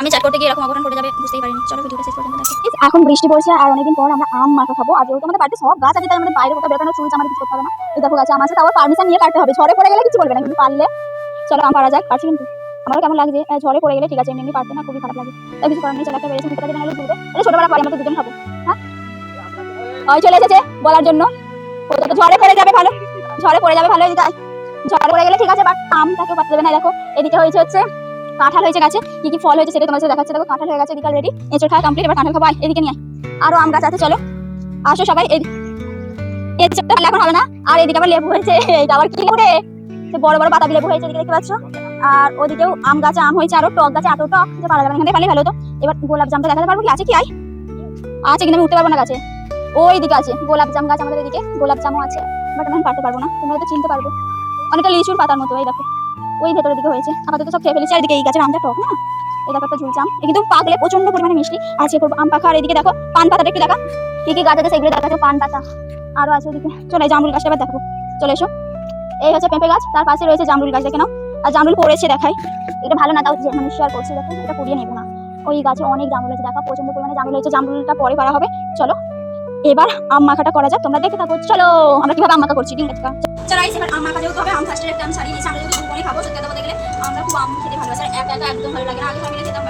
আমি চ্যাট করতে গিয়ে এরকম অঘটন ঘটে যাবে বুঝতেই পারিনি। চলো ভিডিওটা শেষ পর্যন্ত দেখো। এখন বৃষ্টি পড়ছে আর অনেকদিন পর আমরা আম মাখা খাবো। আর যেহেতু আমাদের বাড়িতে সব গাছ আছে তাই আমাদের বাইরে কোথাও বেরোনো চুল চামার কিছু করতে হবে না। এই দেখো গাছে আম আছে, তাও পারমিশন নিয়ে কাটতে হবে। ঝড়ে পড়ে গেলে কিছু বলবে না, কিন্তু পারলে চলো আম পাড়া যাক। কাটছি কিন্তু আমারও কেমন লাগছে, ঝড়ে পড়ে গেলে ঠিক আছে, এমনি পারতে না খুবই খারাপ লাগে। তাই কিছু করার নেই, চলো একটা বেড়েছে মুখটা দিয়ে নাহলে দুধে এটা ছোটবেলা পরে আমরা তো দুজন খাবো। হ্যাঁ ওই চলে এসেছে বলার জন্য। ওটা তো ঝড়ে পড়ে যাবে ভালো, ঝড়ে পড়ে যাবে ভালো। এদিকে ঝড়ে পড়ে গেলে ঠিক আছে, বাট আমটাকেও পাততে দেবে না। দেখো এদিকে হচ্ছে কাঁঠাল হয়েছে গাছে, কি কি ফল হয়েছে সেটা তোমার সাথে দেখাচ্ছে। দেখো কাঁঠাল হয়ে গেছে, এদিকে রেডি, এঁচড় খাওয়া কমপ্লিট। এবার কাঁঠাল খাবো, এদিকে নিয়ে আরো আম গাছ আছে, চলো আসো সবাই। এঁচড়টা এখন হবে না। আর এদিকে আবার লেবু হয়েছে, এটা আবার কি লেবু রে, বড় বড় বাতাবি লেবু হয়েছে, এদিকে দেখতে পাচ্ছ। আর ওদিকেও আম গাছে আম হয়েছে, আরো টক গাছে এত টক যে পারা যাবে না, এখানে পারলে ভালো হতো। এবার গোলাপ জামটা দেখাতে পারবো কি আছে, কি আছে কিন্তু আমি উঠতে পারবো না গাছে। ওই দিকে আছে গোলাপ জাম গাছ, আমাদের এদিকে গোলাপ জামও আছে, বাট আমি পারতে পারবো না। তোমরা তো চিনতে পারবে, অনেকটা লিচুর পাতার মতো। এই দেখো ওই ভেতরের দিকে হয়েছে, আপাতত সব খেয়ে ফেলেছি। আর এদিকে এই গাছের আমটা টক না, এই দেখো একটা ঝুলছে আম, কিন্তু পাকলে প্রচন্ড পরিমাণে মিষ্টি। আর সে করবো আম পাখা। আর এদিকে দেখো পান পাতাটা একটু দেখা, কি কি গাছ আছে সেগুলো দেখাচ্ছে। পান পাতা আরো আছে ওদিকে, চলো এই জামরুল গাছটা এবার দেখো, চলে এসো। এই হচ্ছে পেঁপে গাছ, তার পাশে রয়েছে জামরুল গাছ, দেখে নাও। আর জামরুল পড়েছে দেখাই, এটা ভালো না, তাও মানে শেয়ার করছি। দেখো এটা পুড়িয়ে নেবো না। ওই গাছে অনেক জামরুল আছে, দেখা প্রচন্ড পরিমাণে জামরুল হয়েছে। জামরুলটা পরে পারা হবে। চলো এবার আম মাখাটা করা যাক, তোমরা দেখতে থাকো। চলো আমরা কিভাবে আম মাখা করছি দিন দেখা। চলো এবার আম মাখা যেহেতু হবে, আম ফার্স্টে একটা আম ছাড়িয়ে নিয়েছি। আমরা যদি দুপুরে খাবো সত্যি কথা বলতে গেলে আমরা খুব আম খেতে ভালোবাসি। একা একা একদম ভালো লাগে না, আগে আমি খেতাম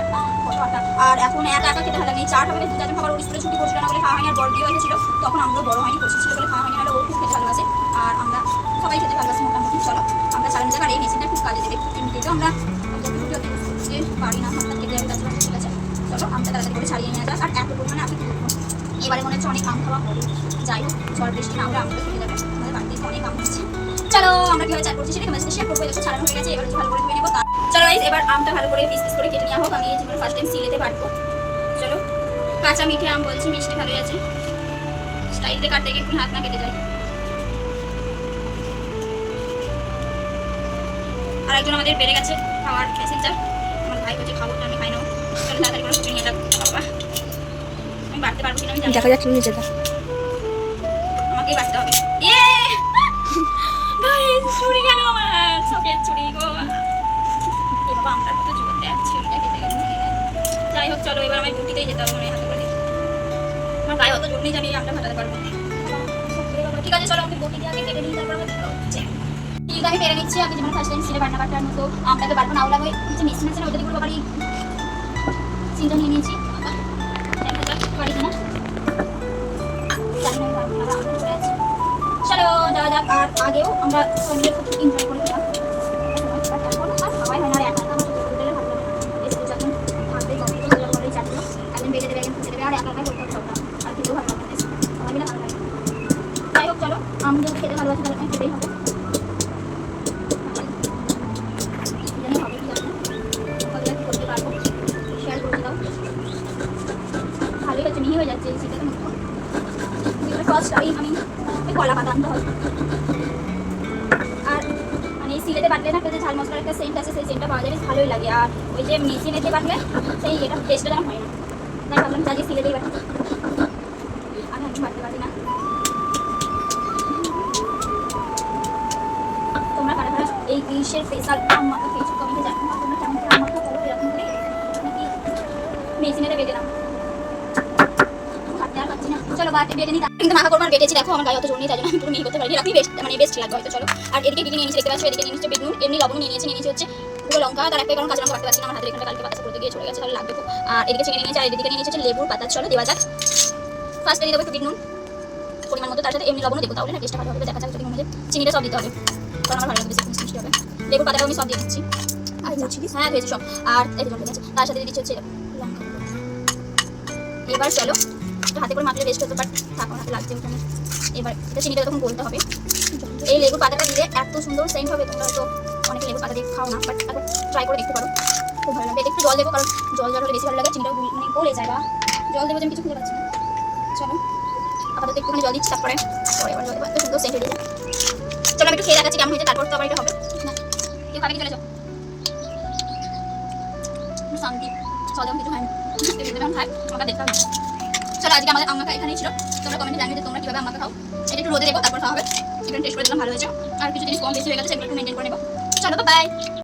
আর এখন একা একা খেতে ভালো লাগে। চার হবে দু চারজন খাবার, ওর স্কুলে ছুটি পড়ছিল না বলে খাওয়া হয়নি। আর বড় বিয়ে হয়েছিল তখন আমরা বড় হয়নি, পড়ছি ছিল বলে খাওয়া হয়নি। আর ও খুব খেতে ভালোবাসে আর আমরা সবাই খেতে ভালোবাসি মোটামুটি। চলো আমরা চালানো যাক, আর এই মেশিনটা খুব কাজে দেবে। এমনিতেও আমরা পারি না, হাতটা কেটে যাবে, তাছাড়া ঠিক আছে। চলো আমটা তাড়াতাড়ি করে ছাড়িয়ে নিয়ে যাক। আর এত পরিমাণে আমি কি করবো, এবারে মনে হচ্ছে অনেক আম খাওয়া হবে। যাই হোক ঝড় বৃষ্টি না হলে আমটা খেয়ে যাবে, আমাদের বাড়িতে অনেক আম হচ্ছে। চলো আমরা কিভাবে চাট করছি সেটা তোমাদের সাথে শেয়ার করবো। দেখো ছাড়ানো হয়ে গেছে, এবার ভালো করে ধুয়ে নেবো। চলো গাইস এবার আমটা ভালো করে পিস পিস করে কেটে নেওয়া হোক। আমি এই জীবনে ফার্স্ট টাইম সিলেতে বাটবো। চলো কাঁচা মিঠে আম বলছি, মিষ্টি ভালোই আছে। স্টাইলতে কাটতে গিয়ে একটু হাত না কেটে যায়। আর একজন আমাদের বেড়ে গেছে খাওয়ার প্যাসেঞ্জার, আমার ভাই বলছে খাবো, আমি খাই নেবো। চলো তাড়াতাড়ি করে নিয়ে যাবো। বাবা আমি বাড়তে পারবো কিনা আমি জানি, দেখা যাচ্ছে নিচে আমাকেই বাড়তে হবে। ইয়ে গাইস ছুরি গেল আমার, চোখের ছুরি গো। এই বাবা আমটার কত জোর দেয়, ছুরিটা কেটে গেছে। যাই হোক চলো এবার আমি গুটিতেই যেতে হবে, মনে হাতে করে। আমার গায়ে অত জোর নেই যে আমি আমটা ফাটাতে পারবো। ঠিক আছে চলো আমি বটি দিয়ে আগে কেটে নিই, তারপর আমি ঠিক আমি পেরে নিচ্ছি। আমি যেমন ফার্স্ট টাইম সিলে বাটনা বাটার মতো আমটাকে বাটবো না, ওলা ওই যে মেশিন আছে না ওটা দিয়ে পুরো বাড়ি সিনটা নিয়ে নিয়েছি। পারি না চলো যাওয়া যাক। আর আগেও আমরা মিলে খুব এনজয় করেছিলাম। আর সবাই হয় না, আর একা একা আমার হোটেলে ভালো লাগে এসে যখন ভাববে কমপ্লিট হয়ে যাবে চারজন, একজন বেড়ে দেবে একজন খুঁজে দেবে, আর একা একাই করতে হবে সবটা। আর খেতেও ভালো লাগে, সবাই মিলে ভালো লাগে। যাই হোক চলো আমি যদি খেতে ভালোবাসি তাহলে আমি খেতেই হবে। করতে পারবো শেয়ার করে দাও, ভালোই হচ্ছে, মিহি হয়ে যাচ্ছে সেটাতে মতো। ফার্স্ট টাইম আমি কলা পাতা আনতে হবে। আর মানে সিলেতে বাটলে না একটা ঝাল মশলার একটা সেন্ট আছে, সেই সেন্টটা পাওয়া যায়, ভালোই লাগে। আর ওই যে মেশিনেতে বাটলে সেই এটা টেস্টটা যেন হয় না, তাই ভাবলাম যে সিলেটেই বাটতে। আমি এখন বাটতে পারি না। তোমরা কারা কারা এই গ্রীষ্মের স্পেশাল আম মাখা খেয়েছো কমেন্টে জানাও। তোমরা কেমন করে আম মাখা করো, এরকম করে নাকি মেশিনেতে বেটে নাও। চলো বাটে বেটে নিই, কিন্তু মাখা করবো। আর বেটেছি দেখো আমার গায়ে অত জোর নেই, তাই জন্য আমি পুরো মিহি করতে পারি। আপনি বেস্ট মানে বেস্ট লাগবে হয়তো। চলো আর এদিকে বিটি নিয়ে নিয়েছি, দেখতে পাচ্ছ এদিকে নিয়ে নিচ্ছে বিট নুন, এমনি লবণ নিয়ে নিয়েছি হচ্ছে পুরো লঙ্কা। তার একটা কারণ কাঁচা লঙ্কা বাটতে পারছি না, আমার হাতের এখানটা কালকে বাতাসা করতে গিয়ে চলে গেছে, তাহলে লাগবে খুব। আর এদিকে চিনি নিয়েছি, আর এদিকে নিয়ে নিয়েছে লেবুর পাতা। চলো দেওয়া যাক। ফার্স্টে দিয়ে দেবো একটু বিট নুন পরিমাণ মতো, তার সাথে এমনি লবণও দেবো, তাহলে না টেস্টটা ভালো হবে। দেখা যাক যদি মনে হয় চিনিটা সব দিতে হবে, কারণ আমার ভালো লাগবে, বেশি মিষ্টি হবে। লেবুর পাতাটাও আমি সব দিয়ে দিচ্ছি। হ্যাঁ ভেজে সব। আর এই দুটো আছে, তার সাথে দিয়ে দিচ্ছি হচ্ছে লঙ্কা। এবার চলো হাতে করে মাখলে বেস্ট হতো, বাট থাকো না লাগছে ওখানে। এবার এটা চিনিটা তখন বলতে হবে। এই লেবুর পাতাটা দিলে এত সুন্দর সেন্ট হবে, তোমরা হয়তো অনেকে লেবুর পাতা দিয়ে খাও না, বাট এখন ট্রাই করে দেখতে পারো, খুব ভালো লাগবে। একটু জল দেবো, কারণ জল হলে বেশি ভালো লাগে। চিনিটা মানে গলে যায়, বা জল দেবো, আমি কিছু খুঁজে পাচ্ছি না। চলো আপাতত একটুখানি জল দিচ্ছি, তারপরে এবার জল দেবো, এত সুন্দর সেন্ট হয়ে যায়। চলো আমি একটু খেয়ে দেখাচ্ছি কেমন হয়েছে, তারপর তো আবার এটা হবে না। কেউ খাবে কি, চলে যাও শান্তি। সদম কিছু হয়নি, খাই আমাকে দেখতে হবে। চলো আজকে আমাদের আম মাখা এখানেই ছিল। তোমরা কমেন্টে জানিয়ে যে তোমরা কিভাবে আম মাখা খাও। এটা একটু রোদে দেবো, তারপর খাওয়া হবে। এখানে টেস্ট করে দিলাম ভালো হয়েছে, আর কিছু জিনিস কম বেশি হয়ে গেছে সেগুলো একটু মেনটেন করে নেবো। চলো বাই।